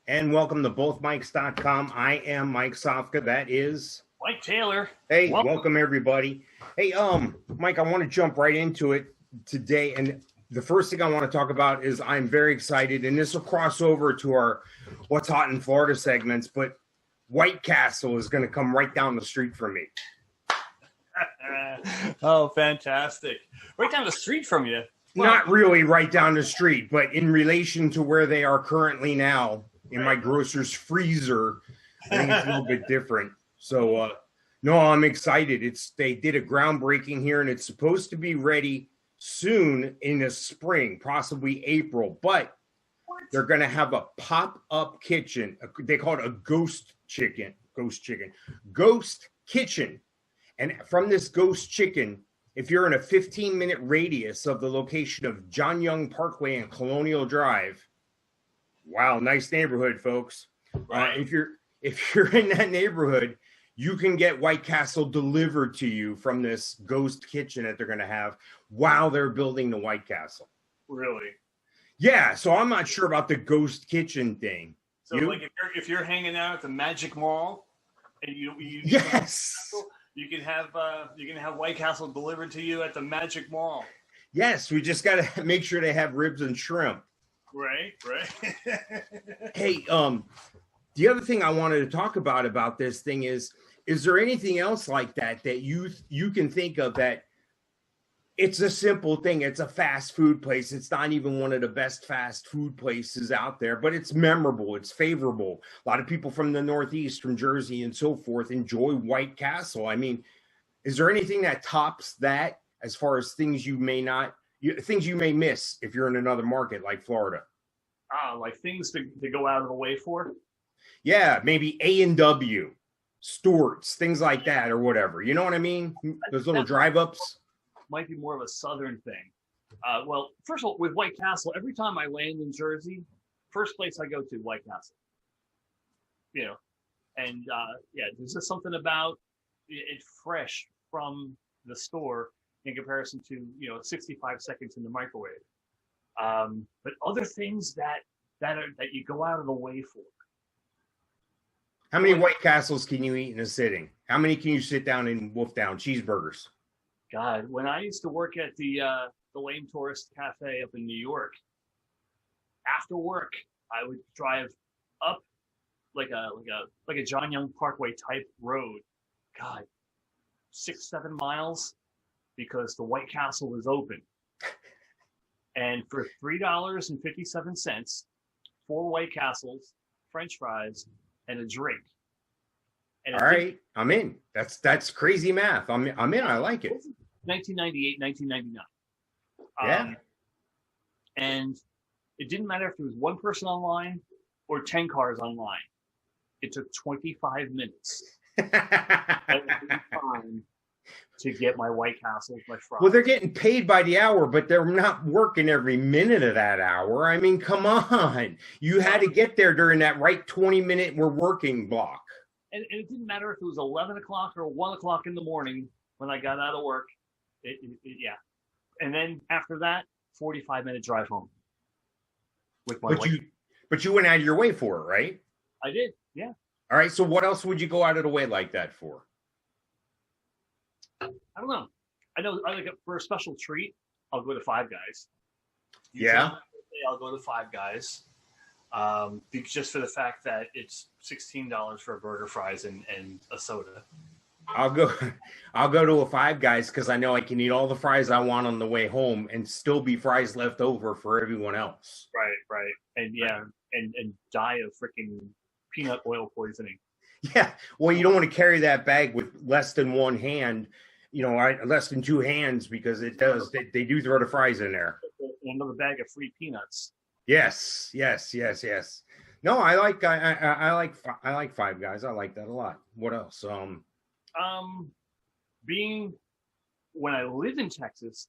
And welcome to bothmikes.com. I am Mike Sofka. That is Mike Taylor. Hey, welcome everybody. Hey, Mike, I want to jump right into it today. And the first thing I want to talk about is I'm very excited, and this will cross over to our What's Hot in Florida segments, but White Castle is going to come right down the street from me. Oh, fantastic. Right down the street from you. Well, not really right down the street, but in relation to where they are currently now in my grocer's freezer, I think it's a little bit different. So, no, I'm excited. They did a groundbreaking here, and it's supposed to be ready soon in the spring, possibly April. But they're going to have a pop-up kitchen. They call it a ghost kitchen. And from this ghost chicken, if you're in a 15-minute radius of the location of John Young Parkway and Colonial Drive, wow, nice neighborhood, folks. Right. If you're in that neighborhood, you can get White Castle delivered to you from this ghost kitchen that they're going to have while they're building the White Castle. Really? Yeah, so I'm not sure about the ghost kitchen thing. So, like, if you're hanging out at the Magic Mall, and you yes. You can have White Castle delivered to you at the Magic Mall. Yes, we just got to make sure they have ribs and shrimp. Right. Hey, the other thing I wanted to talk about this thing is there anything else like that you can think of that it's a simple thing? It's a fast food place. It's not even one of the best fast food places out there, but it's memorable. It's favorable. A lot of people from the Northeast, from Jersey and so forth, enjoy White Castle. I mean, is there anything that tops that as far as things you may miss if you're in another market like Florida? Like things to go out of the way for? Yeah, maybe A&W, Stewart's, things like that or whatever. You know what I mean? Those little drive-ups. Might be more of a southern thing. Well, first of all, with White Castle, every time I land in Jersey, first place I go to, White Castle. You know, and there's just something about it fresh from the store in comparison to 65 seconds in the microwave. But other things that you go out of the way for. How many White Castles can you eat in a sitting? How many can you sit down and wolf down? Cheeseburgers. God, when I used to work at the Lame Tourist Cafe up in New York, after work I would drive up like a John Young Parkway type road, God, 6-7 miles, because the White Castle was open, and for $3.57, 4 White Castles, French fries, and a drink. And all right, I'm in. That's crazy math. I'm in. I like it. 1998, 1999. Yeah. And it didn't matter if there was one person online or 10 cars online. It took 25 minutes every time to get my White Castles, my fries. Well, they're getting paid by the hour, but they're not working every minute of that hour. I mean, come on. You had to get there during that right 20-minute we're working block. And it didn't matter if it was 11 o'clock or 1 o'clock in the morning when I got out of work. Yeah. And then after that, 45-minute drive home. With my But you went out of your way for it, right? I did, yeah. All right, so what else would you go out of the way like that for? I don't know. I know for a special treat, I'll go to Five Guys. Yeah. I'll go to Five Guys. Just for the fact that it's $16 for a burger, fries, and a soda. I'll go to a Five Guys because I know I can eat all the fries I want on the way home and still be fries left over for everyone else. Right. And and die of freaking peanut oil poisoning. Yeah. Well, you don't want to carry that bag with less than one hand, less than 2 hands, because they do throw the fries in there. Another bag of free peanuts. Yes. No, I like Five Guys. I like that a lot. What else? Being when I lived in Texas,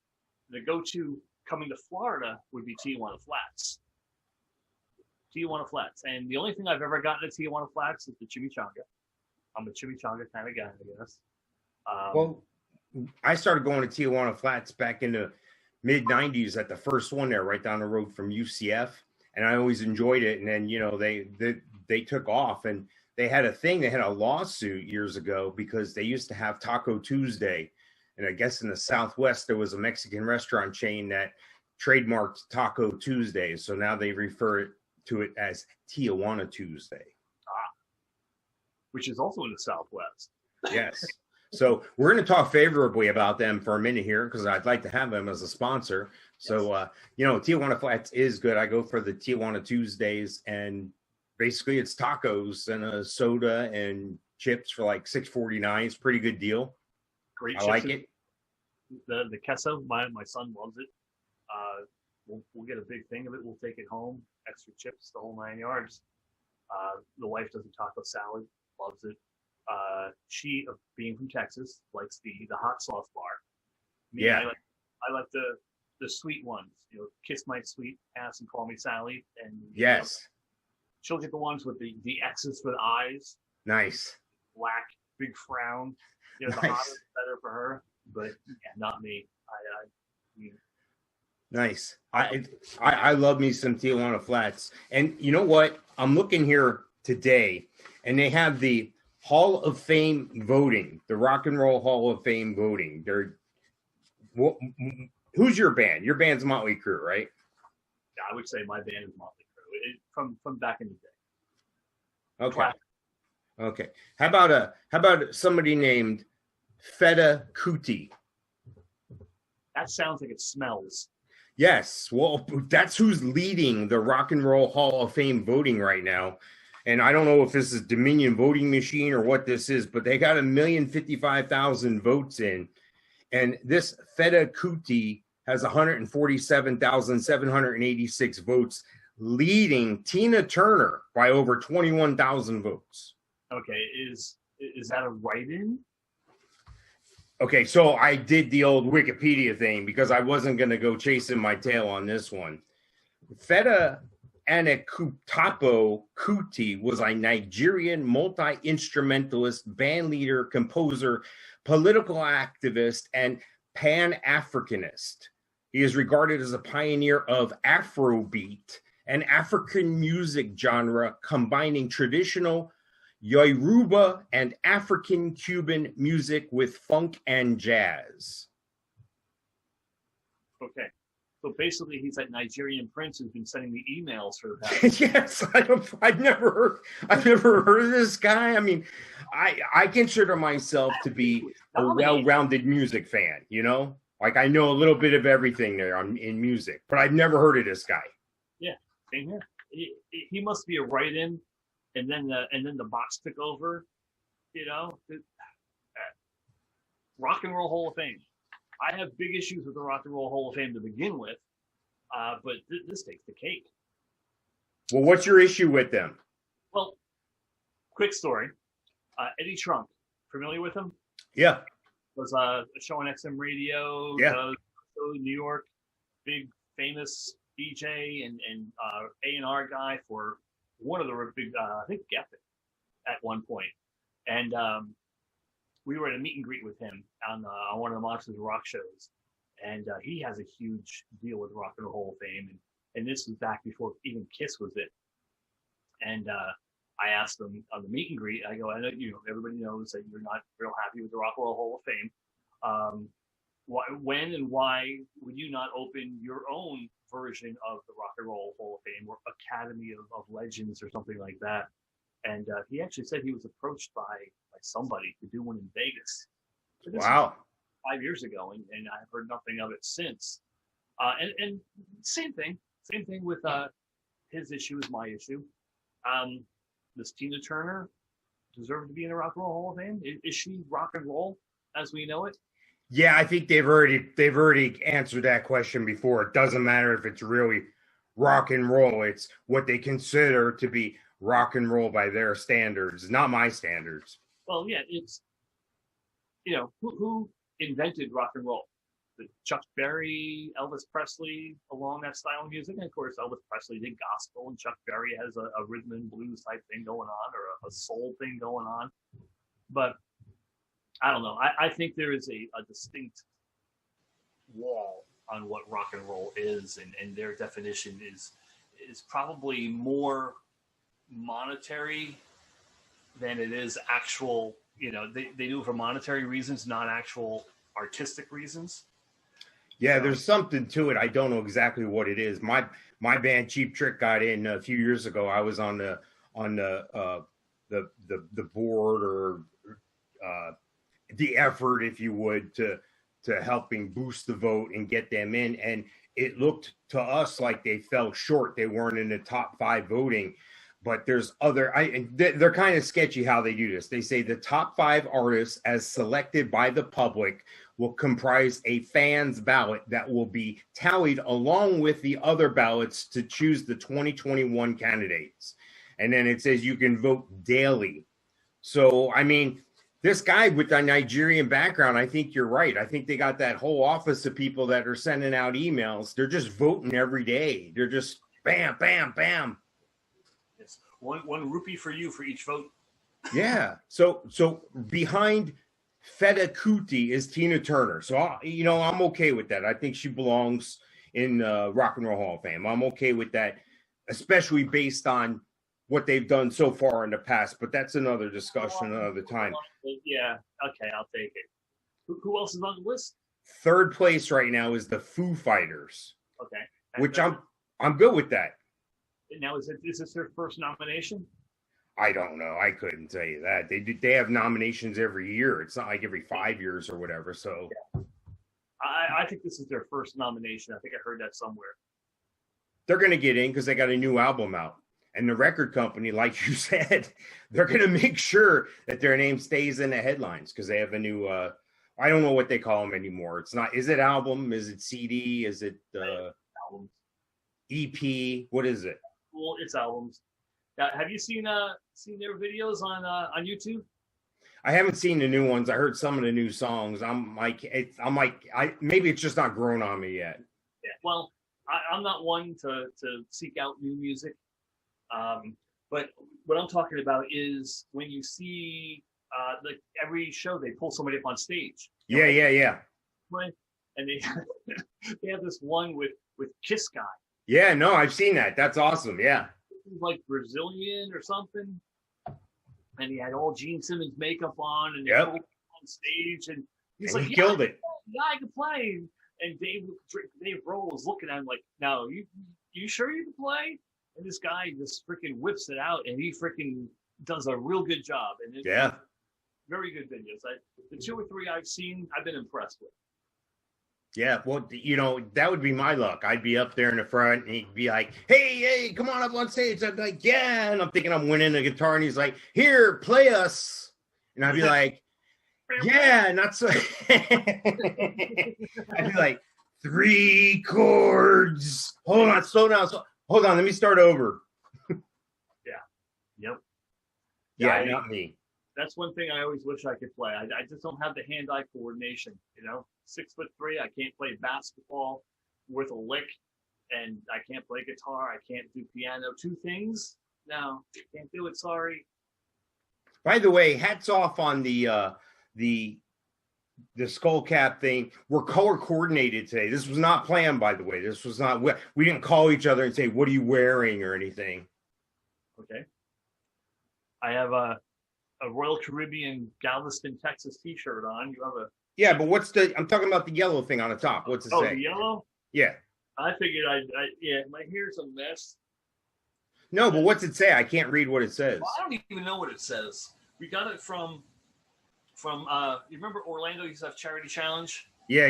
the go-to coming to Florida would be Tijuana Flats. And the only thing I've ever gotten at Tijuana Flats is the chimichanga. I'm a chimichanga kind of guy, I guess. Well, I started going to Tijuana Flats back in the mid-'90s at the first one there, right down the road from UCF. and I always enjoyed it. And then, they took off, and they had a lawsuit years ago because they used to have Taco Tuesday. And I guess in the Southwest, there was a Mexican restaurant chain that trademarked Taco Tuesday. So now they refer to it as Tijuana Tuesday. Which is also in the Southwest. Yes. So we're going to talk favorably about them for a minute here because I'd like to have them as a sponsor. So, Tijuana Flats is good. I go for the Tijuana Tuesdays, and basically it's tacos and a soda and chips for like $6.49. It's a pretty good deal. Great. I like it. The queso, my son loves it. We'll get a big thing of it. We'll take it home. Extra chips, the whole 9 yards. The wife does a taco salad, loves it. She, being from Texas, likes the hot sauce bar. Yeah. I like the sweet ones. Kiss my sweet ass and call me Sally. And yes, she'll get the ones with the X's for the eyes. Nice. Black, big frown. The Nice. hotter is better for her, but not me. Nice. I love me some Tijuana Flats. And you know what? I'm looking here today, and they have the Hall of Fame voting, the Rock and Roll Hall of Fame voting. Who's your band? Your band's Motley Crue, right? Yeah, I would say my band is Motley Crue from back in the day. Okay. Classic. Okay. How about somebody named Feta Kuti? That sounds like it smells. Yes. Well, that's who's leading the Rock and Roll Hall of Fame voting right now. And I don't know if this is Dominion voting machine or what this is, but they got 1,055,000 votes in. And this Feta Kuti has 147,786 votes, leading Tina Turner by over 21,000 votes. Okay, is that a write-in? Okay, so I did the old Wikipedia thing because I wasn't going to go chasing my tail on this one. Feta Anikulapo Kuti was a Nigerian multi-instrumentalist, band leader, composer, political activist, and Pan-Africanist. He is regarded as a pioneer of Afrobeat, an African music genre combining traditional Yoruba and African Cuban music with funk and jazz. Okay. So basically, he's that Nigerian prince who's been sending me emails for the past. Yes, I've never heard of this guy. I mean, I consider myself to be a well-rounded music fan. Like I know a little bit of everything there in music, but I've never heard of this guy. Yeah, same here. He must be a write-in, and then the box took over. Rock and Roll Hall of Fame. I have big issues with the Rock and Roll Hall of Fame to begin with, but this takes the cake. Well, what's your issue with them? Well, quick story. Eddie Trunk, familiar with him? Yeah. Was a show on XM radio. Yeah. New York, big famous DJ and A&R guy for one of the big, I think Geffen at one point. And we were at a meet and greet with him on one of the Monsters of Rock shows. And he has a huge deal with Rock and Roll Hall of Fame. And this was back before even Kiss was it. And I asked him on the meet and greet, I go, I know everybody knows that you're not real happy with the Rock and Roll Hall of Fame. When and why would you not open your own version of the Rock and Roll Hall of Fame or Academy of Legends or something like that? And he actually said he was approached by somebody to do one in Vegas. So wow. 5 years ago, and I've heard nothing of it since. And same thing with his issue is my issue. Does Tina Turner deserve to be in the Rock and Roll Hall of Fame? Is she rock and roll as we know it? Yeah, I think they've already answered that question before. It doesn't matter if it's really rock and roll. It's what they consider to be rock and roll by their standards, not my standards. Well, yeah, it's who invented rock and roll? Chuck Berry, Elvis Presley, along that style of music. And of course, Elvis Presley did gospel, and Chuck Berry has a rhythm and blues type thing going on, or a soul thing going on. But I don't know. I think there is a distinct wall on what rock and roll is, and their definition is is probably more monetary than it is actual. You know, they do it for monetary reasons, not actual artistic reasons. Yeah, there's something to it. I don't know exactly what it is. My band Cheap Trick got in a few years ago. I was on the board, or the effort, if you would, to helping boost the vote and get them in. And it looked to us like they fell short. They weren't in the top 5 voting. But there's they're kind of sketchy how they do this. They say the top 5 artists as selected by the public will comprise a fan's ballot that will be tallied along with the other ballots to choose the 2021 candidates. And then it says you can vote daily. So, I mean, this guy with the Nigerian background, I think you're right. I think they got that whole office of people that are sending out emails. They're just voting every day. They're just bam, bam, bam. It's one rupee for you for each vote. Yeah. So behind Feta Kuti is Tina Turner. So, I'm okay with that. I think she belongs in Rock and Roll Hall of Fame. I'm okay with that, especially based on what they've done so far in the past. But that's another discussion another time. Yeah. Okay, I'll take it. Who else is on the list? 3rd place right now is the Foo Fighters. Okay. Which I'm good with that. Now, is this their first nomination? I don't know. I couldn't tell you that. They have nominations every year. It's not like every 5 years or whatever. So I think this is their first nomination. I think I heard that somewhere. They're going to get in because they got a new album out. And the record company, like you said, they're going to make sure that their name stays in the headlines because they have a new, I don't know what they call them anymore. It's not, is it album? Is it CD? Is it albums? EP? What is it? Well, it's albums. Now, have you seen their videos on YouTube? I haven't seen the new ones. I heard some of the new songs. Maybe it's just not grown on me yet. Yeah. Well, I'm not one to seek out new music. But what I'm talking about is when you see like every show they pull somebody up on stage. Yeah. Right? And they they have this one with Kiss Guy. Yeah, no, I've seen that. That's awesome. Yeah. Like Brazilian or something. And he had all Gene Simmons makeup on and yep. on stage and he's and like, he killed it. Yeah, I can play. And Dave Grohl was looking at him like, no, you sure you can play? And this guy just freaking whips it out and he freaking does a real good job. And yeah. Very good videos. The 2 or 3 I've seen, I've been impressed with. Yeah, well, that would be my luck. I'd be up there in the front, and he'd be like, hey, come on up on stage. I'd be like, yeah. And I'm thinking I'm winning the guitar, and he's like, here, play us. And I'd be like, yeah, not so. I'd be like, 3 chords. Hold on, slow down. Hold on, let me start over. Yeah. Yep. Yeah, not me. That's one thing I always wish I could play. I just don't have the hand-eye coordination, 6'3", I can't play basketball worth a lick, and I can't play guitar. I can't do piano. 2 things? No, can't do it. Sorry. By the way, hats off on the skull cap thing. We're color coordinated today. This was not planned, by the way. This was not. We didn't call each other and say, "What are you wearing?" or anything. Okay. I have a Royal Caribbean Galveston, Texas T-shirt on. You have a. Yeah, but I'm talking about the yellow thing on the top. What's it say? Oh, the yellow? Yeah. I figured my hair's a mess. No, but what's it say? I can't read what it says. Well, I don't even know what it says. We got it from you remember Orlando used to have Charity Challenge? Yeah.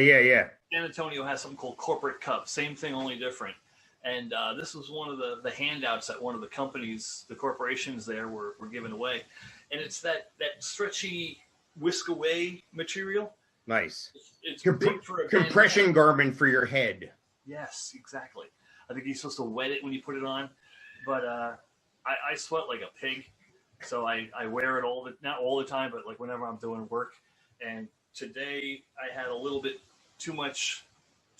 San Antonio has something called Corporate Cup. Same thing, only different. And this was one of the handouts that one of the companies, the corporations there were giving away. And it's that stretchy whisk away material. Nice. It's big for a compression garment for your head. Yes, exactly. I think you're supposed to wet it when you put it on. But I sweat like a pig. So I wear it not all the time, but like whenever I'm doing work. And today I had a little bit too much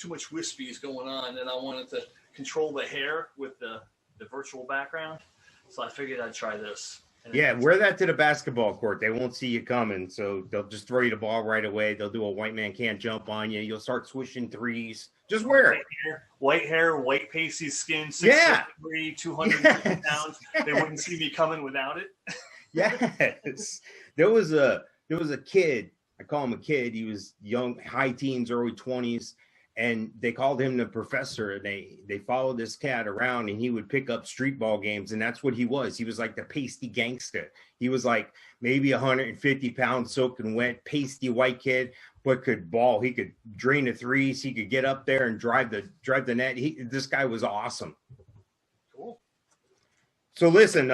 wispies going on, and I wanted to control the hair with the virtual background. So I figured I'd try this. Yeah, wear that to the basketball court. They won't see you coming, so they'll just throw you the ball right away. They'll do a white man can't jump on you. You'll start swishing threes. Just wear it. White hair, white pasty skin, 6'3", 250 pounds. They wouldn't see me coming without it. Yes. There was a kid. I call him a kid. He was young, high teens, early 20s. And they called him the professor, and they followed this cat around, and he would pick up street ball games, and that's what he was. He was like the pasty gangster. He was like maybe 150 pounds soaking wet, pasty white kid, but could ball. He could drain the threes. He could get up there and drive the net. This guy was awesome. Cool. So listen,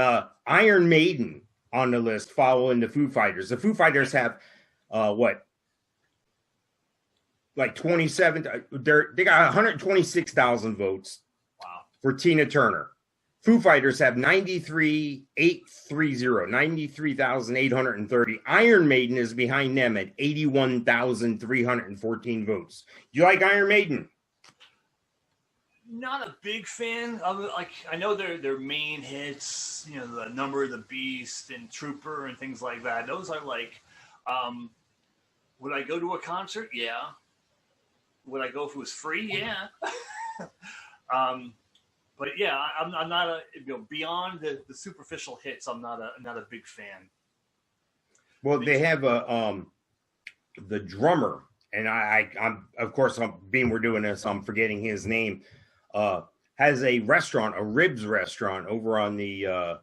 Iron Maiden on the list, following the Foo Fighters. The Foo Fighters have what? Like 27, they got 126,000 votes. Wow. For Tina Turner. Foo Fighters have 93,830. Iron Maiden is behind them at 81,314 votes. Do you like Iron Maiden? Not a big fan of it. Like, I know their main hits, the Number of the Beast and Trooper and things like that. Those I like. Would I go to a concert? Yeah. Would I go if it was free? Yeah. But yeah, I'm not beyond the superficial hits. I'm not a big fan. Well, they have the drummer, and I'm of course, we're doing this, I'm forgetting his name. Has a restaurant, a ribs restaurant over on the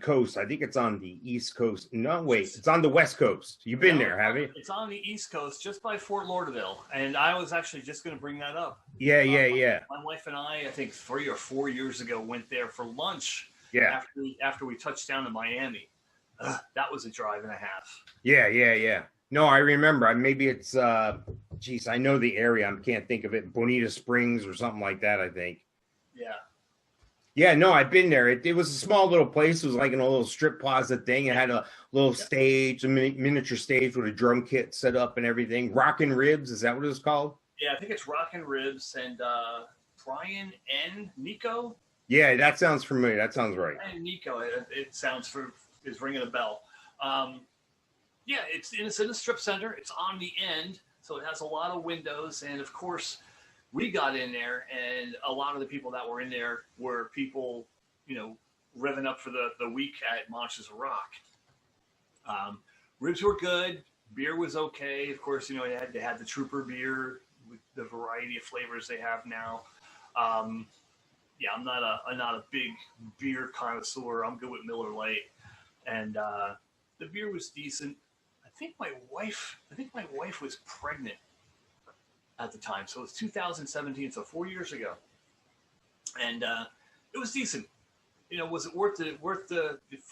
coast. I think it's on the East Coast. No, wait, it's on the West Coast. You've been there, have you? It's on the East Coast, just by Fort Lauderdale. And I was actually just going to bring that up. Yeah. My wife and I think 3 or 4 years ago, went there for lunch. Yeah. After we touched down in Miami. That was a drive and a half. Yeah. No, I remember. Maybe it's, I know the area. I can't think of it. Bonita Springs or something like that, I think. Yeah. Yeah, no, I've been there. It was a small little place. It was like in a little strip plaza thing. It had a little stage, a miniature stage with a drum kit set up and everything. Rockin' Ribs, is that what it's called? Yeah, I think it's Rockin' Ribs and Brian and Nico. Yeah, that sounds familiar. That sounds right. And Nico, it sounds is ringing a bell. Yeah, it's in a strip center. It's on the end, so it has a lot of windows, and of course, we got in there, and a lot of the people that were in there were people, revving up for the week at Monsters of Rock. Ribs were good. Beer was okay. Of course, they had the Trooper beer with the variety of flavors they have now. Yeah, I'm not a big beer connoisseur. I'm good with Miller Lite, and the beer was decent. I think my wife was pregnant at the time. So it was 2017, so 4 years ago. And it was decent. Was it worth the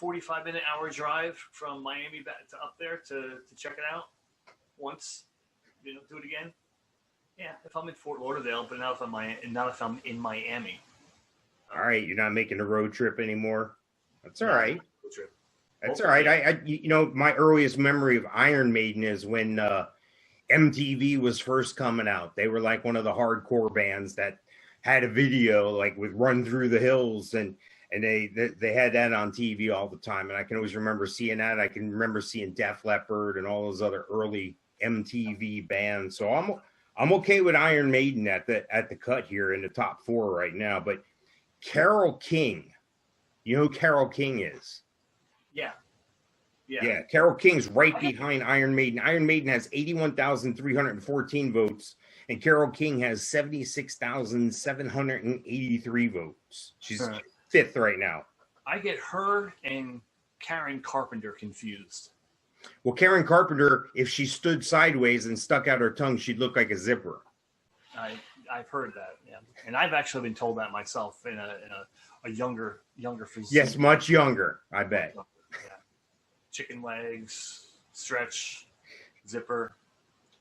45-minute hour drive from Miami back to up there to check it out once? Do it again? Yeah, if I'm in Fort Lauderdale, but not if I'm in Miami. All right, you're not making a road trip anymore. That's all right. Road trip. That's all right. I my earliest memory of Iron Maiden is when MTV was first coming out. They were like one of the hardcore bands that had a video like with Run Through the Hills, and they had that on TV all the time. And I can always remember seeing that. I can remember seeing Def Leppard and all those other early MTV bands. So I'm okay with Iron Maiden at the cut here in the top 4 right now. But Carole King, you know who Carole King is? Yeah, Carole King's right behind Iron Maiden. Iron Maiden has 81,314 votes, and Carole King has 76,783 votes. She's 5th right now. I get her and Karen Carpenter confused. Well, Karen Carpenter, if she stood sideways and stuck out her tongue, she'd look like a zipper. I've heard that, yeah, and I've actually been told that myself in a younger physique. Yes, much younger, I bet. Yeah. Chicken legs, stretch, zipper.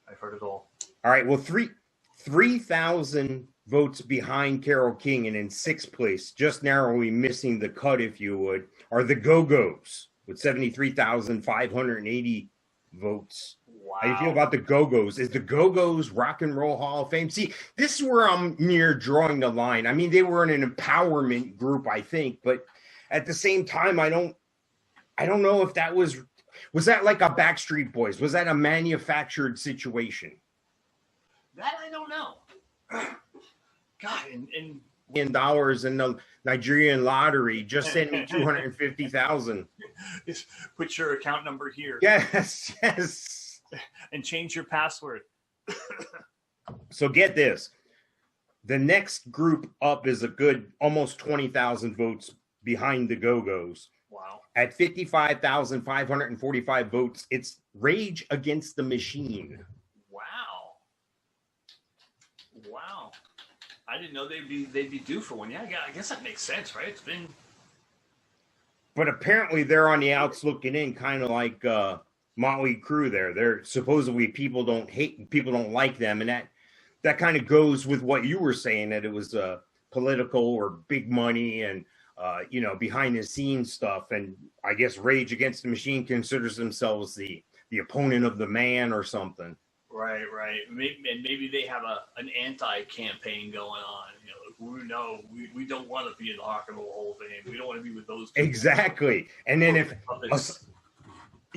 I've heard it all. All right. Well, 3,000 votes behind Carole King, and in 6th place, just narrowly missing the cut, if you would, are the Go-Go's with 73,580 votes. Wow. How do you feel about the Go-Go's? Is the Go-Go's Rock and Roll Hall of Fame? See, this is where I'm near drawing the line. I mean, they were in an empowerment group, I think, but at the same time, I don't I don't know if that was that like a Backstreet Boys? Was that a manufactured situation? That I don't know. God, and $1 million in the Nigerian lottery. Just send me 250,000. Just put your account number here. Yes. And change your password. So get this. The next group up is a good almost 20,000 votes behind the Go-Go's. Wow. At 55,545 votes, it's Rage Against the Machine. Wow. I didn't know they'd be due for one. Yeah, I guess that makes sense, right? It's been. But apparently they're on the outs looking in, kind of like Motley Crue. They're supposedly people don't like them, and that kind of goes with what you were saying, that it was political or big money and behind the scenes stuff. And I guess Rage Against the Machine considers themselves the opponent of the man or something. Right. Maybe they have an anti-campaign going on. We don't want to be in the Rock and Roll Hall of Fame. We don't want to be with those people. Exactly. And then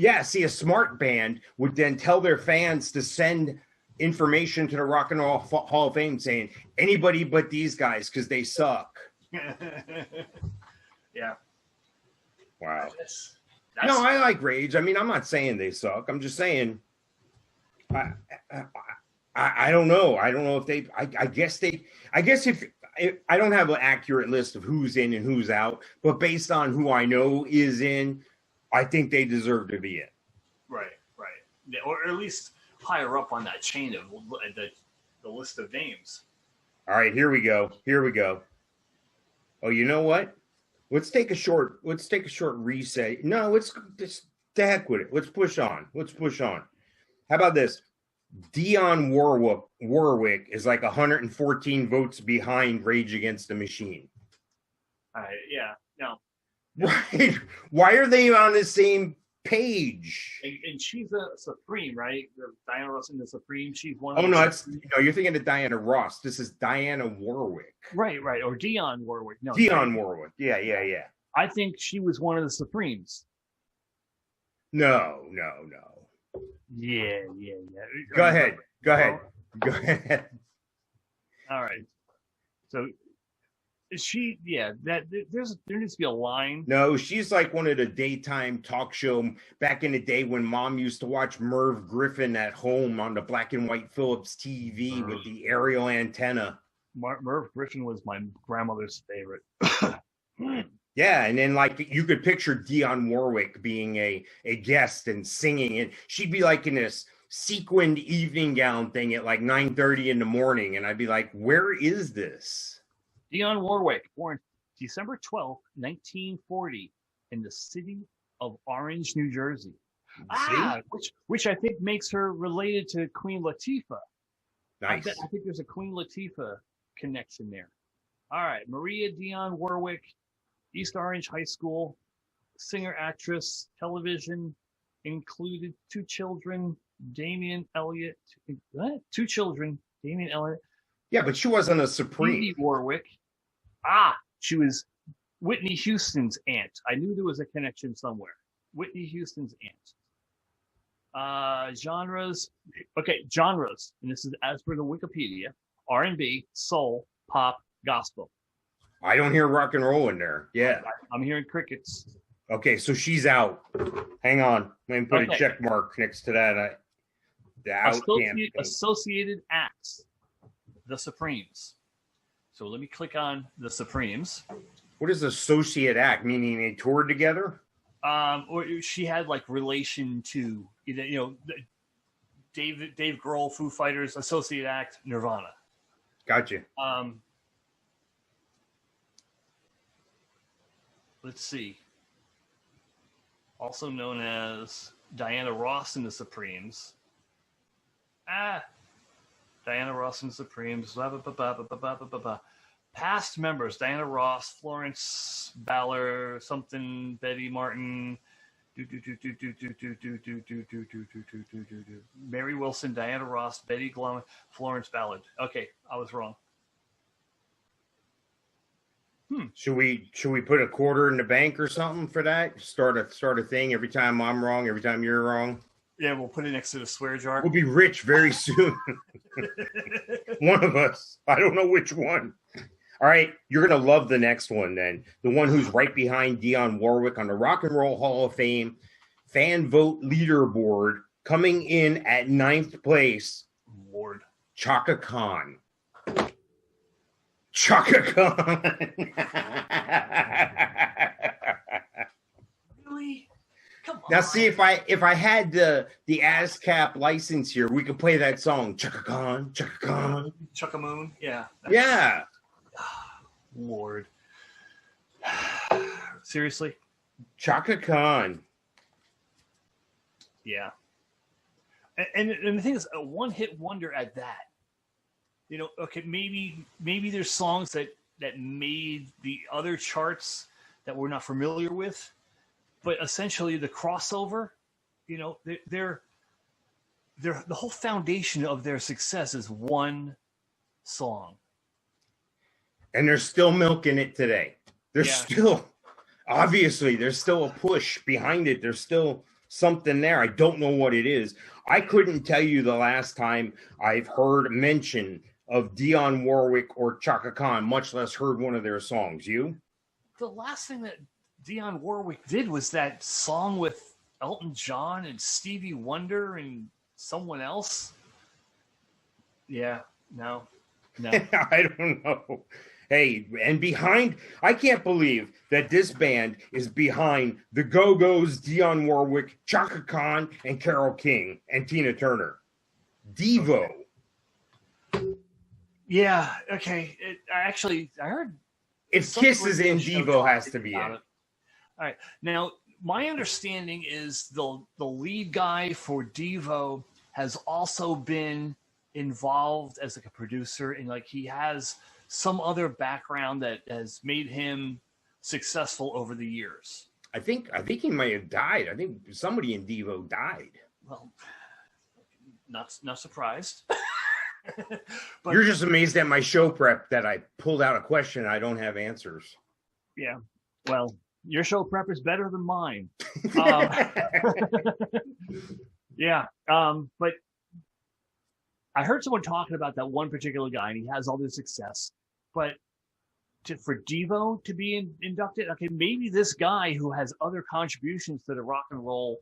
a smart band would then tell their fans to send information to the Rock and Roll Hall of Fame saying anybody but these guys because they suck. Yeah. Wow. No, I like Rage. I mean, I'm not saying they suck. I'm just saying. I don't know. I don't know if they. I guess if I don't have an accurate list of who's in and who's out, but based on who I know is in, I think they deserve to be in. Right. Or at least higher up on that chain of the list of names. All right, here we go. Oh, you know what? Let's take a short reset. No, let's just the heck with it. Let's push on. How about this? Dionne Warwick is like 114 votes behind Rage Against the Machine. Yeah. No. Right. Why are they on the same page? And she's a Supreme, right? Diana Ross in the Supreme. She's one of you're thinking of Diana Ross. This is Diana Warwick. Right. Or Dionne Warwick. No. Dionne Warwick. Yeah. I think she was one of the Supremes. No. Yeah. Go ahead. All right. So she, that there needs to be a line. No, she's like one of the daytime talk show back in the day when Mom used to watch Merv Griffin at home on the black and white Philips TV with the aerial antenna. Merv Griffin was my grandmother's favorite. Yeah, and then like you could picture Dionne Warwick being a guest and singing, and she'd be like in this sequined evening gown thing at like 9:30 in the morning, and I'd be like, where is this? Dionne Warwick, born December 12th, 1940, in the city of Orange, New Jersey. Which I think makes her related to Queen Latifah. Nice. I think there's a Queen Latifah connection there. All right, Maria Dionne Warwick, East Orange High School, singer, actress, television, included 2 children, Damien Elliott. What? 2 children, Damien Elliott. Yeah, but she wasn't a Supreme. Dee Warwick. She was Whitney Houston's aunt. I knew there was a connection somewhere. Whitney Houston's aunt. Genres. Okay, genres. And this is as per the Wikipedia. R&B, soul, pop, gospel. I don't hear rock and roll in there. Yeah. I'm hearing crickets. Okay, so she's out. Hang on. Let me put a check mark next to that. Associated acts. The Supremes. So let me click on the Supremes. What is associate act? Meaning they toured together? Or she had like relation to, Dave Grohl, Foo Fighters, associate act, Nirvana. Gotcha. Let's see. Also known as Diana Ross and the Supremes. Diana Ross and the Supremes. Past members: Diana Ross, Florence Ballard, something, Betty Martin, Mary Wilson, Diana Ross, Betty Glum, Florence Ballard. Okay, I was wrong. Should we put a quarter in the bank or something for that? Start a thing every time I'm wrong, every time you're wrong. Yeah, we'll put it next to the swear jar. We'll be rich very soon. One of us. I don't know which one. All right, you're going to love the next one then. The one who's right behind Dionne Warwick on the Rock and Roll Hall of Fame fan vote leaderboard, coming in at 9th place. Lord. Chaka Khan. Chaka Khan. Really? Come on. Now, see, if I had the ASCAP license here, we could play that song. Chaka Khan, Chaka Khan. Chaka Moon? Yeah. Yeah. Lord. Seriously? Chaka Khan. Yeah. And the thing is, a one-hit wonder at that. You know, okay, maybe there's songs that made the other charts that we're not familiar with, but essentially the crossover, you know, they're the whole foundation of their success is one song. And they're still milking it today. There's still a push behind it. There's still something there. I don't know what it is. I couldn't tell you the last time I've heard mention of Dionne Warwick or Chaka Khan, much less heard one of their songs. You? The last thing that Dionne Warwick did was that song with Elton John and Stevie Wonder and someone else. Yeah, no. I don't know. Hey, and I can't believe that this band is behind the Go-Go's, Dionne Warwick, Chaka Khan, and Carole King, and Tina Turner. Devo. Okay. Yeah, okay. I heard... If Kiss is in, Devo has to be in. All right. Now, my understanding is the lead guy for Devo has also been involved as like a producer, and like he has some other background that has made him successful over the years. I think he might have died. I think somebody in Devo died. Well, not surprised. But you're just amazed at my show prep that I pulled out a question I don't have answers. Yeah. Well, your show prep is better than mine. Yeah. But I heard someone talking about that one particular guy, and he has all this success. But for Devo to be inducted, okay, maybe this guy who has other contributions to the rock and roll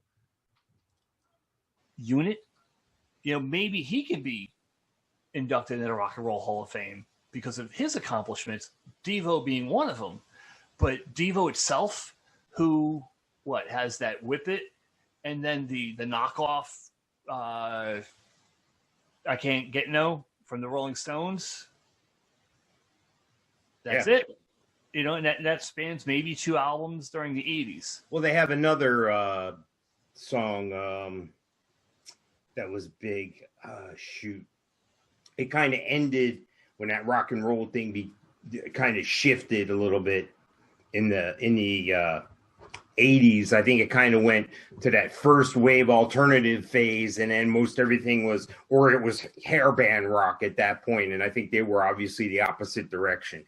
unit, you know, maybe he can be inducted into the Rock and Roll Hall of Fame because of his accomplishments, Devo being one of them. But Devo itself, who has that Whip It, and then the knockoff I Can't Get No from the Rolling Stones. That's it. You know, and that spans maybe 2 albums during the 80s. Well, they have another song that was big. Shoot. It kind of ended when that rock and roll thing kind of shifted a little bit in the 80s. I think it kind of went to that first wave alternative phase, and then most everything was hairband rock at that point. And I think they were obviously the opposite direction.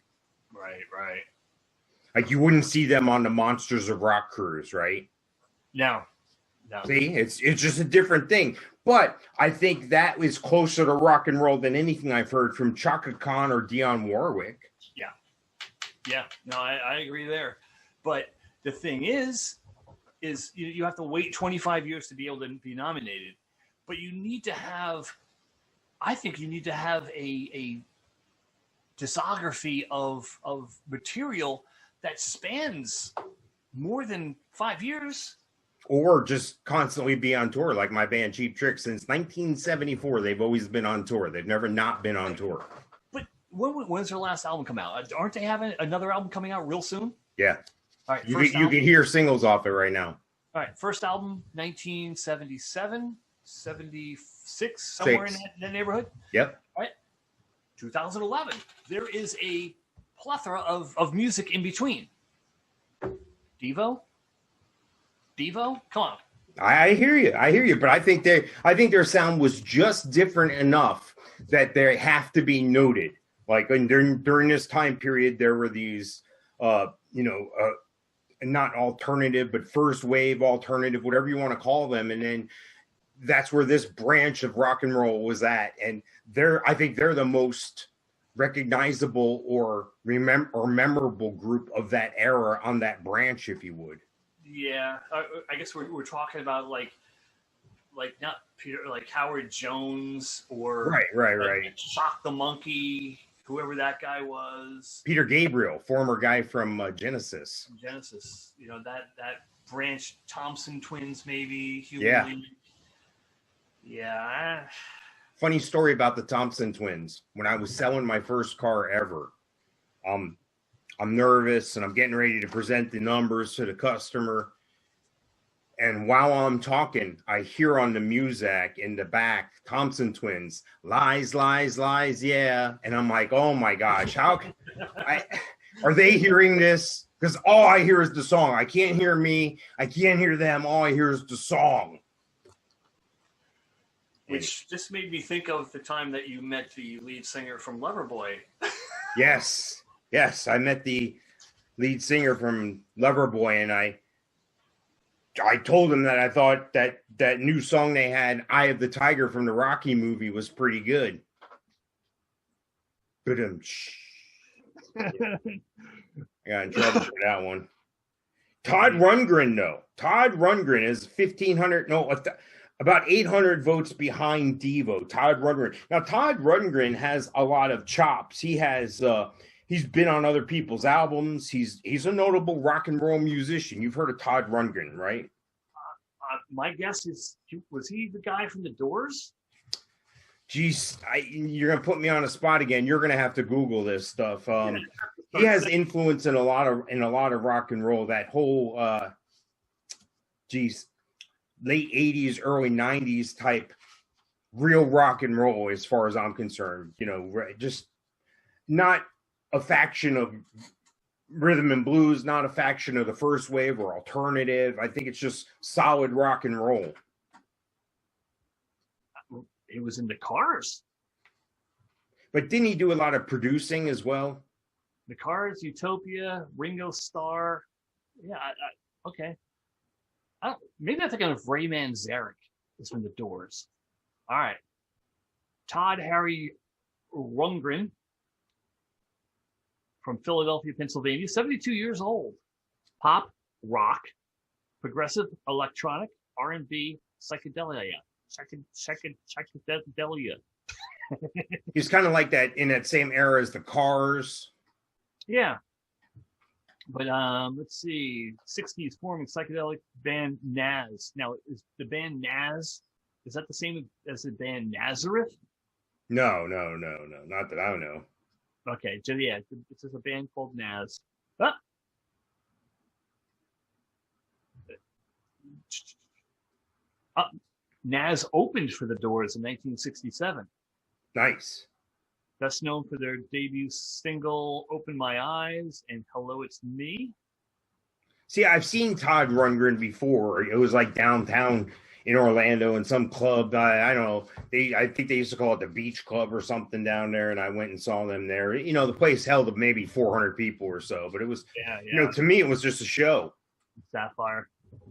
Right. Like you wouldn't see them on the Monsters of Rock cruise, right? No. See, it's just a different thing. But I think that is closer to rock and roll than anything I've heard from Chaka Khan or Dionne Warwick. Yeah. No, I agree there. But the thing is you have to wait 25 years to be able to be nominated. But you need to have, I think you need to have a discography of material that spans more than 5 years. Or just constantly be on tour, like my band Cheap Trick. Since 1974, they've always been on tour. They've never not been on tour. But when's their last album come out? Aren't they having another album coming out real soon? Yeah. All right. You can hear singles off it right now. All right. First album, 1977, 76, somewhere in that neighborhood. Yep. All right. 2011. There is a plethora of music in between. Devo, come on. I hear you, but I think their sound was just different enough that they have to be noted. Like during this time period, there were these not alternative, but first wave alternative, whatever you want to call them. And then that's where this branch of rock and roll was at. And I think they're the most recognizable or memorable group of that era on that branch, if you would. Yeah, I guess we're talking about like not Peter, like Howard Jones or right. Shock the Monkey, whoever that guy was. Peter Gabriel, former guy from Genesis. That branch, Thompson twins, maybe. Yeah. Yeah. Funny story about the Thompson twins. When I was selling my first car ever, I'm nervous and I'm getting ready to present the numbers to the customer. And while I'm talking, I hear on the music in the back, Thompson twins, lies, lies, lies, yeah. And I'm like, oh my gosh, are they hearing this? Because all I hear is the song. I can't hear me. I can't hear them. All I hear is the song. Which just made me think of the time that you met the lead singer from Loverboy. Yes. I met the lead singer from Loverboy, and I told him that I thought that new song they had, Eye of the Tiger from the Rocky movie, was pretty good. But I got in trouble for that one. Todd Rundgren, though. Todd Rundgren is about 800 votes behind Devo. Todd Rundgren. Now, Todd Rundgren has a lot of chops. He has he's been on other people's albums. He's a notable rock and roll musician. You've heard of Todd Rundgren, right? My guess is, was he the guy from The Doors? Geez, you're gonna put me on a spot again. You're gonna have to Google this stuff. He has influence in a lot of rock and roll. That whole late 80s, early 90s type real rock and roll, as far as I'm concerned. Just not a faction of rhythm and blues, not a faction of the first wave or alternative. I think it's just solid rock and roll. It was in the Cars. But didn't he do a lot of producing as well? The Cars, Utopia, Ringo Starr. Yeah, okay. Maybe I'm thinking of Ray Manzarek is from The Doors. All right. Todd Harry Rundgren from Philadelphia, Pennsylvania, 72 years old. Pop, rock, progressive, electronic, R&B, psychedelia. Psychedelia. He's kind of like that in that same era as the Cars. Yeah. But let's see, 60s forming psychedelic band Naz. Now, is the band Naz, is that the same as the band Nazareth? No, not that I know. Okay, so yeah, it's just a band called Naz. Naz opened for The Doors in 1967. Nice. Best known for their debut single, Open My Eyes, and Hello, It's Me. See, I've seen Todd Rundgren before. It was like downtown in Orlando in some club. I don't know. I think they used to call it the Beach Club or something down there, and I went and saw them there. The place held maybe 400 people or so, but it was, to me, it was just a show. Sapphire.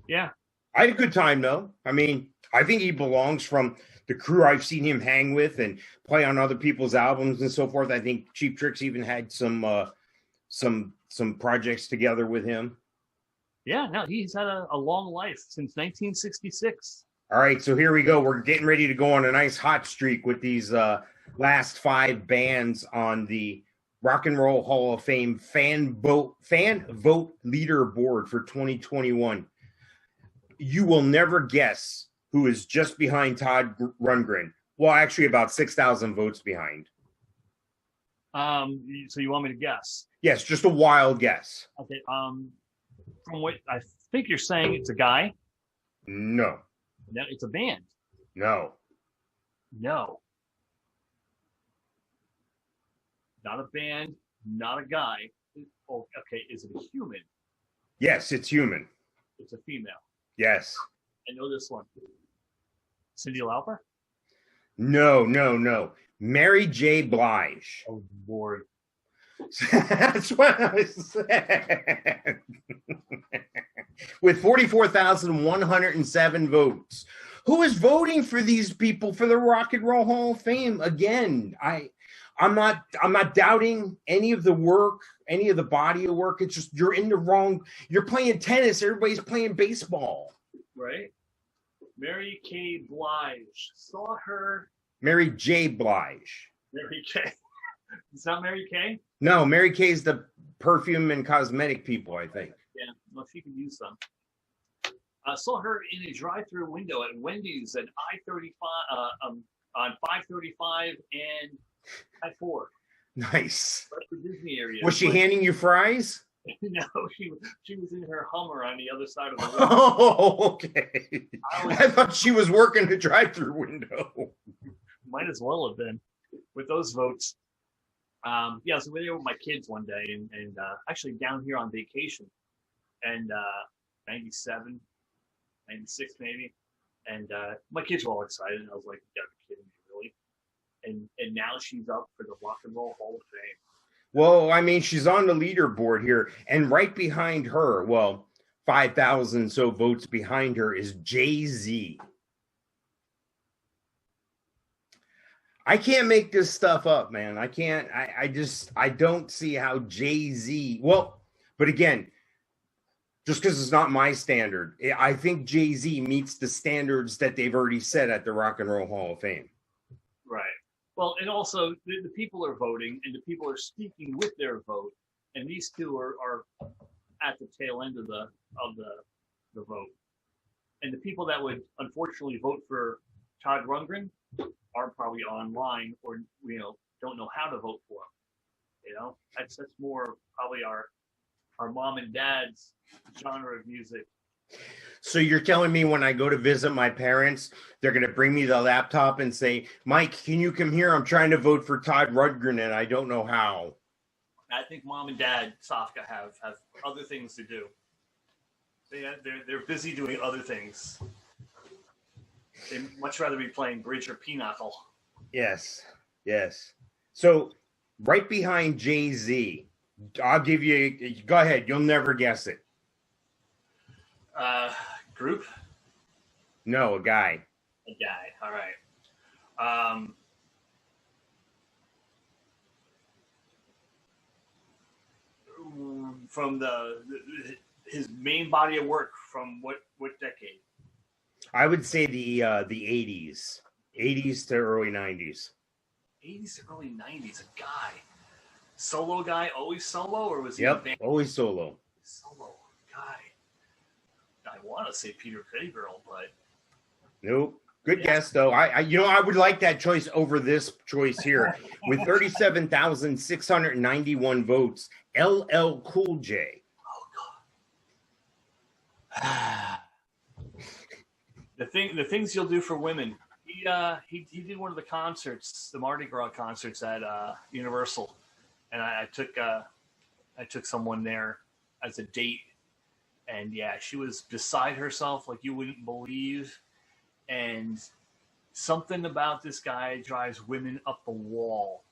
Yeah. I had a good time, though. I mean, I think he belongs from the crew I've seen him hang with and play on other people's albums and so forth. I think Cheap Trick's even had some projects together with him. Yeah, no, he's had a long life since 1966. All right, so here we go. We're getting ready to go on a nice hot streak with these last 5 bands on the Rock and Roll Hall of Fame fan vote leaderboard for 2021. You will never guess who is just behind Todd Rundgren. Well, actually about 6,000 votes behind. So you want me to guess? Yes, just a wild guess. Okay. From what I think you're saying, it's a guy. No. No, it's a band. No. No. Not a band, not a guy. Oh, okay. Is it a human? Yes, it's human. It's a female. Yes. I know this one. Cyndi Lauper? No. Mary J. Blige. Oh, Lord. That's what I said. With 44,107 votes. Who is voting for these people for the Rock and Roll Hall of Fame? Again, I'm not doubting any of the work, any of the body of work. It's just you're playing tennis, everybody's playing baseball. Right? Mary K. Blige. Saw her. Mary J. Blige. Mary K. It's not Mary K? No, Mary Kay is the perfume and cosmetic people, I think. Yeah, well, she could use some. I saw her in a drive-through window at Wendy's at I-35 on 535 and I-4. Nice. That's the Disney area. Was she handing you fries? No, she was in her Hummer on the other side of the road. Oh, okay. I thought she was working the drive-through window. Might as well have been with those votes. Yeah, so we were there with my kids one day and actually down here on vacation, and 97, 96 maybe, and my kids were all excited, and I was like, you gotta be kidding me, really? And now she's up for the Rock and Roll Hall of Fame. Well, I mean, she's on the leaderboard here, and right behind her, 5,000 so votes behind her is Jay-Z. I can't make this stuff up, man. I can't. I don't see how Jay-Z. Well, but again, just because it's not my standard, I think Jay-Z meets the standards that they've already set at the Rock and Roll Hall of Fame. Right. Well, and also the people are voting, and the people are speaking with their vote, and these two are at the tail end of the vote. And the people that would unfortunately vote for Todd Rundgren are probably online or don't know how to vote for him. That's more probably our mom and dad's genre of music. So you're telling me when I go to visit my parents, they're going to bring me the laptop and say, Mike, can you come here? I'm trying to vote for Todd Rundgren and I don't know how. I think mom and dad, Safka, have other things to do. They're busy doing other things. They'd much rather be playing bridge or pinochle. Yes. So right behind Jay-Z, I'll give you, go ahead. You'll never guess it. Group? No, a guy. A guy. All right. From his main body of work from what decade? I would say the 80s to early 90s. 80s to early 90s. A guy, solo guy, always solo, or was he? Yep, always solo. Solo guy. I want to say Peter Gabriel, but nope. Good guess though. I would like that choice over this choice here with 37,691 votes. LL Cool J. Oh God. The things you'll do for women. He did one of the concerts, the Mardi Gras concerts at Universal, and I took someone there as a date, and yeah, she was beside herself like you wouldn't believe, and something about this guy drives women up the wall.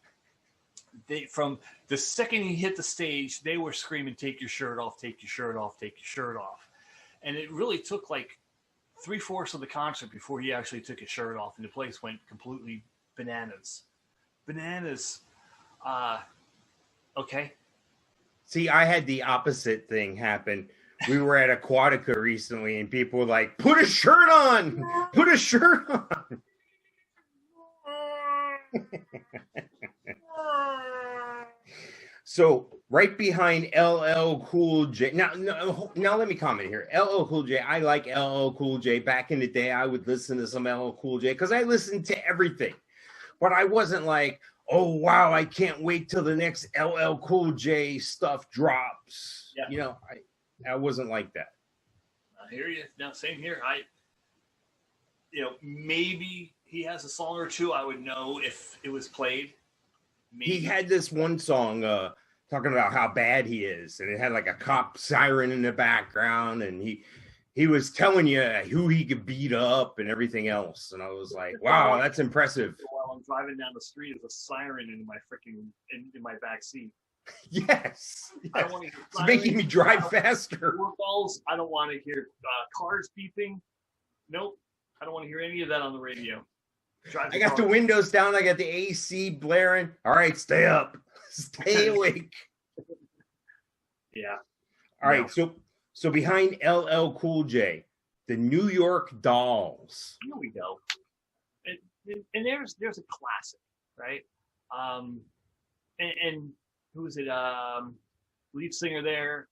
From the second he hit the stage, they were screaming, "Take your shirt off! Take your shirt off! Take your shirt off!" And it really took like 3/4 of the concert before he actually took his shirt off, and the place went completely bananas. Okay. See, I had the opposite thing happen. We were at Aquatica recently, and people were like, "Put a shirt on! Put a shirt on!" So right behind LL Cool J. Now let me comment here. LL Cool J. I like LL Cool J. Back in the day, I would listen to some LL Cool J because I listened to everything. But I wasn't like, oh, wow, I can't wait till the next LL Cool J stuff drops. Yeah. I wasn't like that. I hear you. Now, same here. Maybe he has a song or two I would know if it was played. Maybe. He had this one song talking about how bad he is, and it had like a cop siren in the background, and he was telling you who he could beat up and everything else. And I was like, wow, that's impressive. While I'm driving down the street, there's a siren in my back seat. Yes. I don't want to hear It's making me drive faster. Doorbells. I don't want to hear cars beeping. Nope. I don't want to hear any of that on the radio. I got the windows down. I got the AC blaring. All right, stay up. Stay awake. Yeah. All right. So behind LL Cool J, the New York Dolls. Here we go. And there's a classic, right? And who is it? Lead singer there.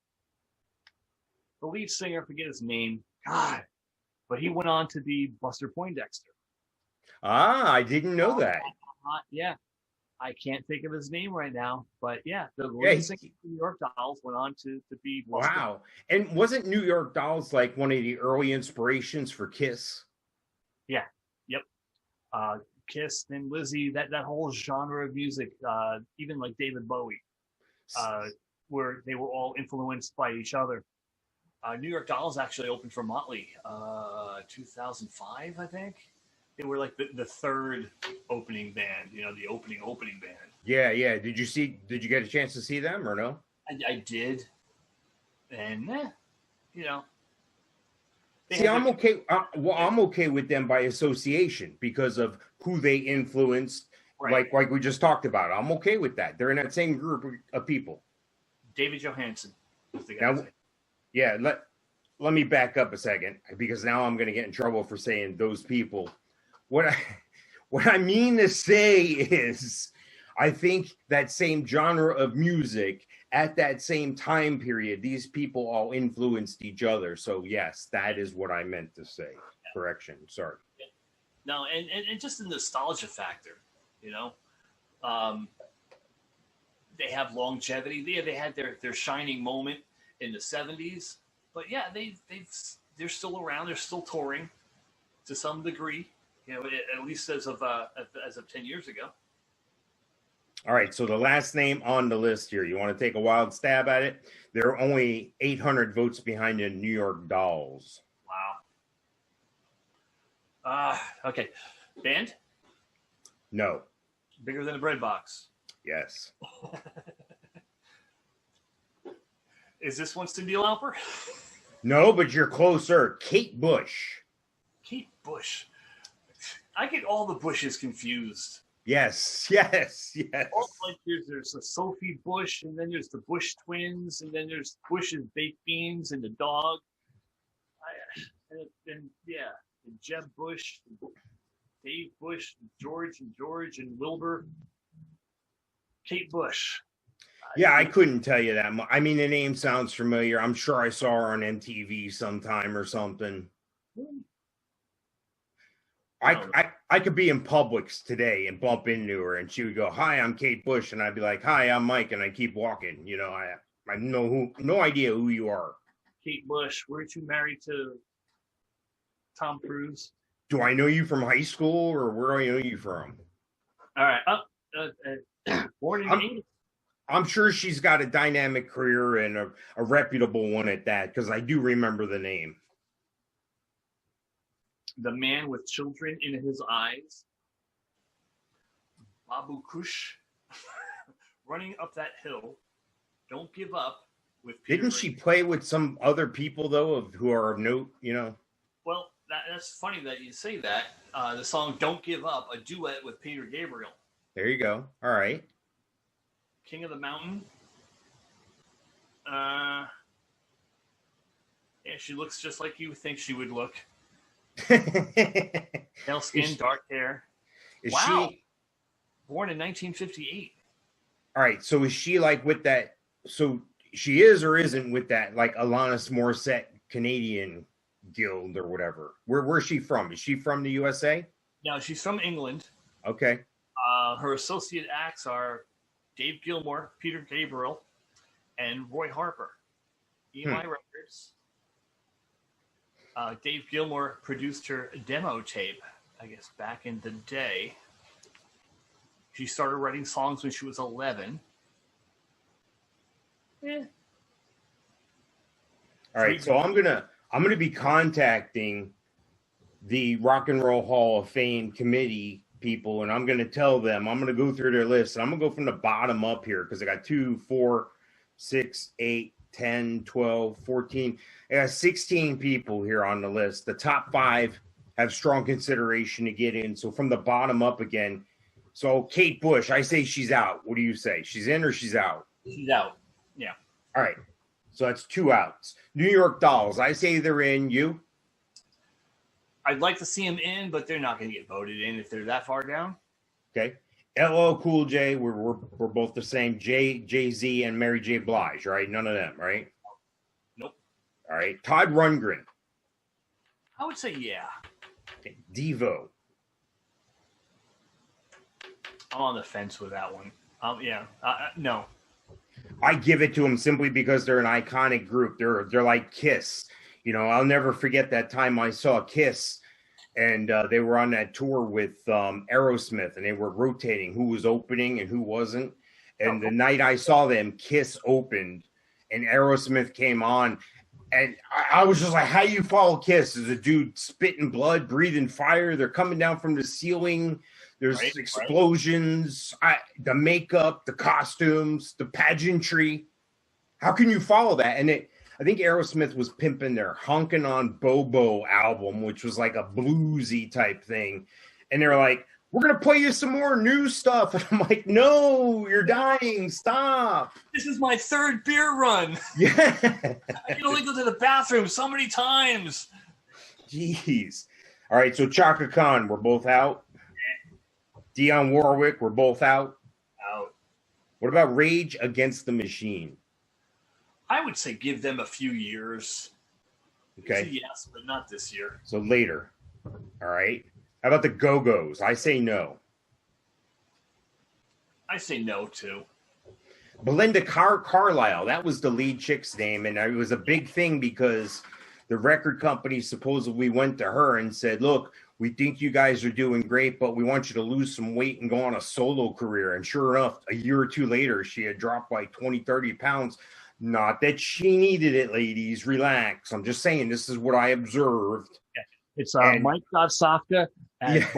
The lead singer, forget his name. God. But he went on to be Buster Poindexter. Ah, I didn't know that. Yeah. I can't think of his name right now. But yeah, the lead singer of the New York Dolls went on to be Buster. Wow. And wasn't New York Dolls like one of the early inspirations for Kiss? Yeah. Yep. Kiss and Lizzie, that whole genre of music, even like David Bowie, where they were all influenced by each other. New York Dolls actually opened for Motley 2005, I think. They were like the third opening band, the opening band. Yeah. Did you get a chance to see them or no? I did. And, See, I'm okay. I'm okay with them by association because of who they influenced. Right. Like we just talked about. I'm okay with that. They're in that same group of people. David Johansen was the guy. Now, yeah, let me back up a second because now I'm going to get in trouble for saying those people. What I mean to say is I think that same genre of music at that same time period, these people all influenced each other. So yes, that is what I meant to say. Yeah. Correction. Sorry. Yeah. No, and just the nostalgia factor, they have longevity. They had their shining moment in the 70s, but yeah, they're still around. They're still touring to some degree, at least as of 10 years ago. All right, so the last name on the list here, you want to take a wild stab at it? There are only 800 votes behind the New York Dolls. Wow. Okay. Band? No. Bigger than a bread box? Yes. Is this one Cyndi Lauper? No, but you're closer. Kate Bush. Kate Bush. I get all the Bushes confused. Yes. Like there's a Sophie Bush, and then there's the Bush twins, and then there's Bush's baked beans and the dog. And Jeb Bush, Dave Bush, George and Wilbur. Kate Bush. Yeah, I couldn't tell you that. I mean, the name sounds familiar. I'm sure I saw her on MTV sometime or something. I could be in Publix today and bump into her, and she would go, "Hi, I'm Kate Bush," and I'd be like, "Hi, I'm Mike," and I keep walking. I no idea who you are. Kate Bush, weren't you married to Tom Cruise? Do I know you from high school, or where do I know you from? All right, born in England. I'm sure she's got a dynamic career and a reputable one at that, because I do remember the name. The Man with Children in His Eyes. Babu Kush. Running Up That Hill. Don't Give Up. With Peter Didn't she play with some other people, though, who are of note, Well, that's funny that you say that. The song Don't Give Up, a duet with Peter Gabriel. There you go. All right. King of the Mountain. She looks just like you think she would look. Pale skin, dark hair. Wow. Born in 1958. All right. So is she like with that? So she is or isn't with that like Alanis Morissette Canadian guild or whatever? Where's she from? Is she from the USA? No, she's from England. Okay. Her associate acts are Dave Gilmour, Peter Gabriel, and Roy Harper. EMI Records. Dave Gilmour produced her demo tape, I guess, back in the day. She started writing songs when she was 11. All right, so I'm gonna be contacting the Rock and Roll Hall of Fame committee people, and I'm going to tell them, I'm going to go through their list, and I'm going to go from the bottom up here because I got 2, 4, 6, 8, 10, 12, 14. I got 16 people here on the list. The top 5 have strong consideration to get in. So from the bottom up again. So Kate Bush, I say she's out. What do you say? She's in or she's out? She's out. Yeah. All right. So that's 2 outs. New York Dolls, I say they're in. You? I'd like to see them in, but they're not going to get voted in if they're that far down. Okay. LL Cool J, we're both the same. Jay-Z and Mary J. Blige, right? None of them, right? Nope. All right. Todd Rundgren. I would say yeah. Okay. Devo. I'm on the fence with that one. Yeah. No. I give it to them simply because they're an iconic group. They're like Kiss. You know, I'll never forget that time I saw Kiss, and they were on that tour with Aerosmith, and they were rotating who was opening and who wasn't. And the night I saw them, Kiss opened, and Aerosmith came on. And I was just like, how do you follow Kiss? There's a dude spitting blood, breathing fire. They're coming down from the ceiling. There's explosions, the makeup, the costumes, the pageantry. How can you follow that? And I think Aerosmith was pimping their Honkin' on Bobo album, which was like a bluesy type thing. And they're like, we're going to play you some more new stuff. And I'm like, no, you're dying. Stop. This is my 3rd beer run. Yeah. I can only go to the bathroom so many times. Jeez. All right. So Chaka Khan, we're both out. Dionne Warwick, we're both out. Out. What about Rage Against the Machine? I would say give them a few years. Okay. Yes, but not this year. So later. All right. How about the Go-Go's? I say no. I say no, too. Belinda Carlisle, that was the lead chick's name, and it was a big thing because the record company supposedly went to her and said, look, we think you guys are doing great, but we want you to lose some weight and go on a solo career. And sure enough, a year or 2 later, she had dropped like 20, 30 pounds. Not that she needed it, ladies. Relax. I'm just saying this is what I observed. Yeah. It's Mike.Sofka at yes.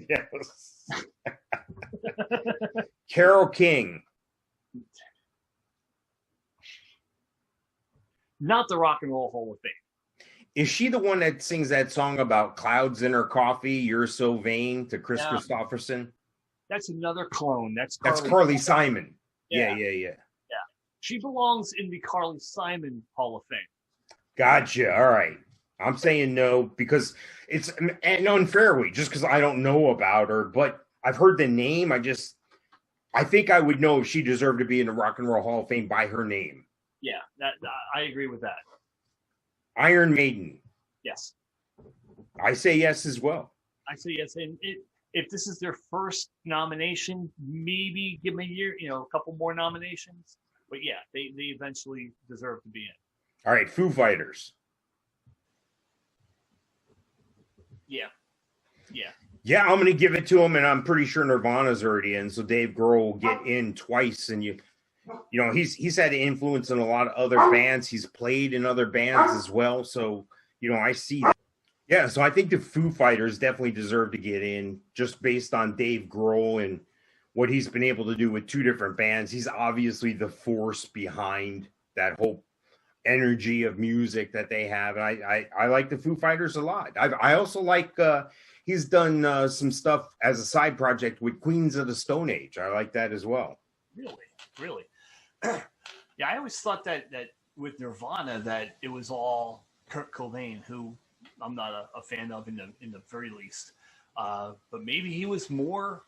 Yes. Carole King. Not the Rock and Roll Hall of Fame. Is she the one that sings that song about clouds in her coffee, You're So Vain, to Chris Christopherson? That's another clone. That's Carly Simon. Yeah. Yeah. She belongs in the Carly Simon Hall of Fame. Gotcha. All right. I'm saying no because it's an unfairly, just because I don't know about her, but I've heard the name. I think I would know if she deserved to be in the Rock and Roll Hall of Fame by her name. Yeah, I agree with that. Iron Maiden. Yes. I say yes as well. I say yes. And if this is their first nomination, maybe give them a year, a couple more nominations. But yeah, they eventually deserve to be in. All right, Foo Fighters. Yeah. Yeah, I'm going to give it to him, and I'm pretty sure Nirvana's already in, so Dave Grohl will get in twice, and he's had influence in a lot of other bands. He's played in other bands as well, so I see that. Yeah, so I think the Foo Fighters definitely deserve to get in, just based on Dave Grohl and what he's been able to do with 2 different bands. He's obviously the force behind that whole energy of music that they have. And I like the Foo Fighters a lot. I also like he's done some stuff as a side project with Queens of the Stone Age. I like that as well. Really. Yeah, I always thought that with Nirvana that it was all Kurt Cobain, who I'm not a fan of in the very least. But maybe he was more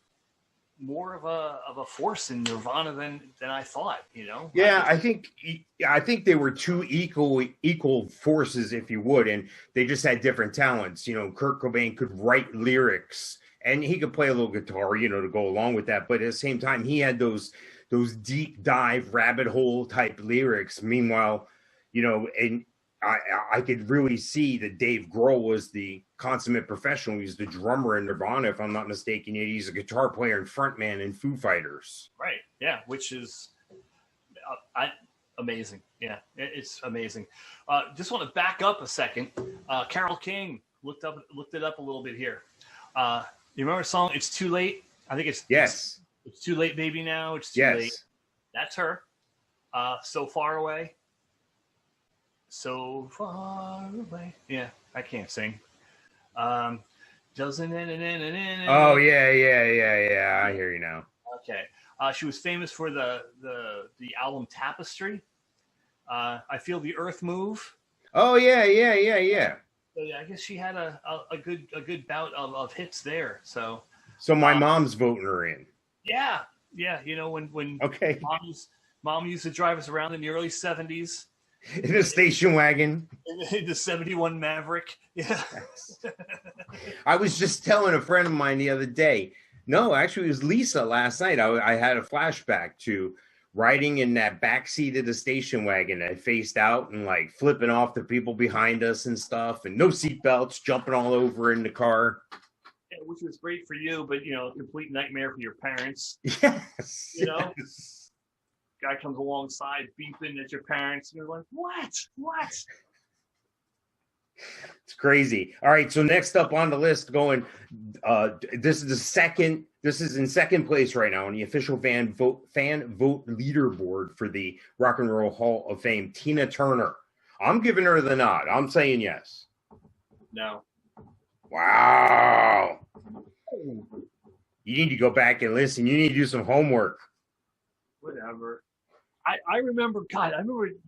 of a force in Nirvana than I thought, Yeah, I think they were 2 equal forces, if you would, and they just had different talents. Kurt Cobain could write lyrics and he could play a little guitar, to go along with that. But at the same time, he had those deep dive rabbit hole type lyrics. Meanwhile, and I could really see that Dave Grohl was the consummate professional. He's the drummer in Nirvana, if I'm not mistaken. He's a guitar player and frontman in Foo Fighters. Right. Yeah, which is amazing. Yeah, it's amazing. Just want to back up a second. Carole King looked it up a little bit here. You remember the song "It's Too Late"? I think it's Yes. It's too late, baby. Now it's too late. That's her. So far away. So far away. Yeah, I can't sing. Doesn't. Oh yeah. I hear you now. Okay. She was famous for the album Tapestry. I Feel the Earth Move. Oh yeah. So, yeah, I guess she had a good bout of hits there. So my mom's voting her in. Yeah. You know when okay. Mom used to drive us around in the early 70s. In a station wagon. In the 71 Maverick. Yeah. I was just telling a friend of mine the other day. No, actually, it was Lisa last night. I had a flashback to riding in that back seat of the station wagon. I faced out and like flipping off the people behind us and stuff, and no seatbelts, jumping all over in the car. Yeah, which was great for you, but a complete nightmare for your parents. Yes. Yes. Guy comes alongside, beeping at your parents, and you're like, "What? It's crazy." All right, so next up on the list, going, this is in second place right now on the official fan vote leaderboard for the Rock and Roll Hall of Fame. Tina Turner. I'm giving her the nod. I'm saying yes. No. Wow. You need to go back and listen. You need to do some homework. Whatever. I remember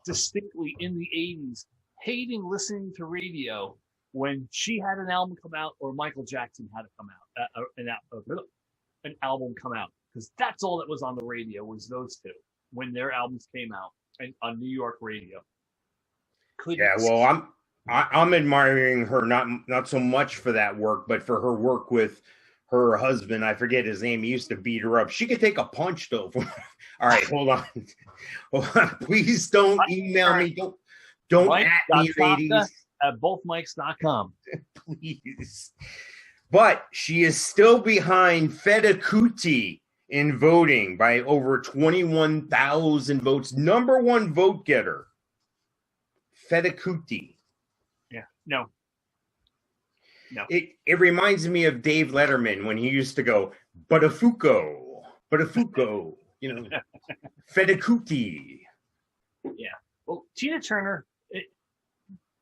distinctly in the 80s hating listening to radio when she had an album come out or Michael Jackson had to come out, an album come out, because that's all that was on the radio was those two when their albums came out on New York radio. I'm admiring her not so much for that work, but for her work with her husband. I forget his name. He used to beat her up. She could take a punch though. All right, hold on. Please don't email me. Don't Mike. at me, ladies. At bothmikes.com. Please. But she is still behind Federici in voting by over 21,000 votes. Number one vote getter. Federici. Yeah. No. It reminds me of Dave Letterman when he used to go, Buttafuoco, Federici. Yeah. Well, Tina Turner,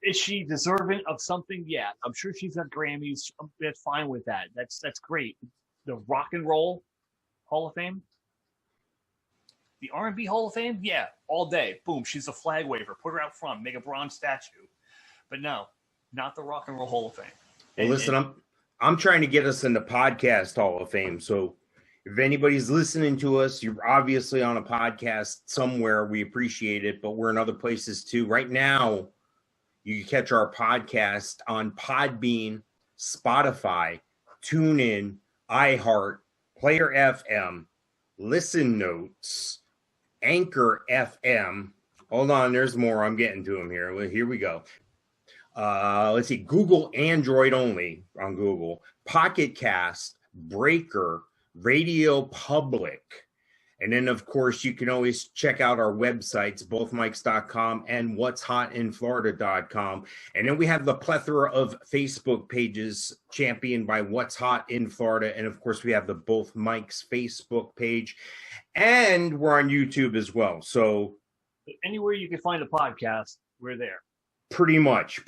is she deserving of something? Yeah. I'm sure she's got Grammys. That's fine with that. That's great. The Rock and Roll Hall of Fame? The R&B Hall of Fame? Yeah, all day. Boom, she's a flag waver. Put her out front. Make a bronze statue. But no, not the Rock and Roll Hall of Fame. Well, listen, I'm trying to get us in the podcast Hall of Fame. So if anybody's listening to us, you're obviously on a podcast somewhere. We appreciate it, but we're in other places too. Right now, you can catch our podcast on Podbean, Spotify, TuneIn, iHeart, Player FM, Listen Notes, Anchor FM. Hold on, there's more. I'm getting to them here. Here we go. Let's see, Google Android only on Google, Pocket Cast, Breaker, Radio Public. And then, of course, you can always check out our websites, bothmikes.com and what'shotinflorida.com. And then we have the plethora of Facebook pages championed by What's Hot in Florida. And, of course, we have the Both Mikes Facebook page. And we're on YouTube as well. So anywhere you can find a podcast, we're there. Pretty much.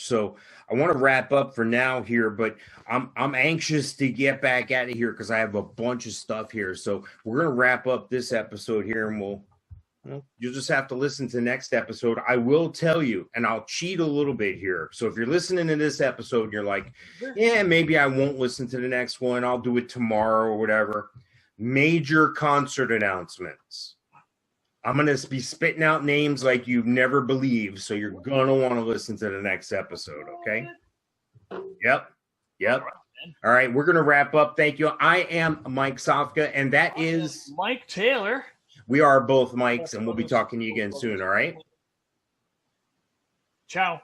So I want to wrap up for now here, but I'm anxious to get back out of here because I have a bunch of stuff here. So we're going to wrap up this episode here, and you'll just have to listen to the next episode. I will tell you, and I'll cheat a little bit here. So if you're listening to this episode and you're like, yeah, maybe I won't listen to the next one. I'll do it tomorrow or whatever. Major concert announcements. I'm going to be spitting out names like you've never believed, so you're going to want to listen to the next episode, okay? Yep. All right, we're going to wrap up. Thank you. I am Mike Sofka, and that is Mike Taylor. We are both Mikes, and we'll be talking to you again soon, all right? Ciao.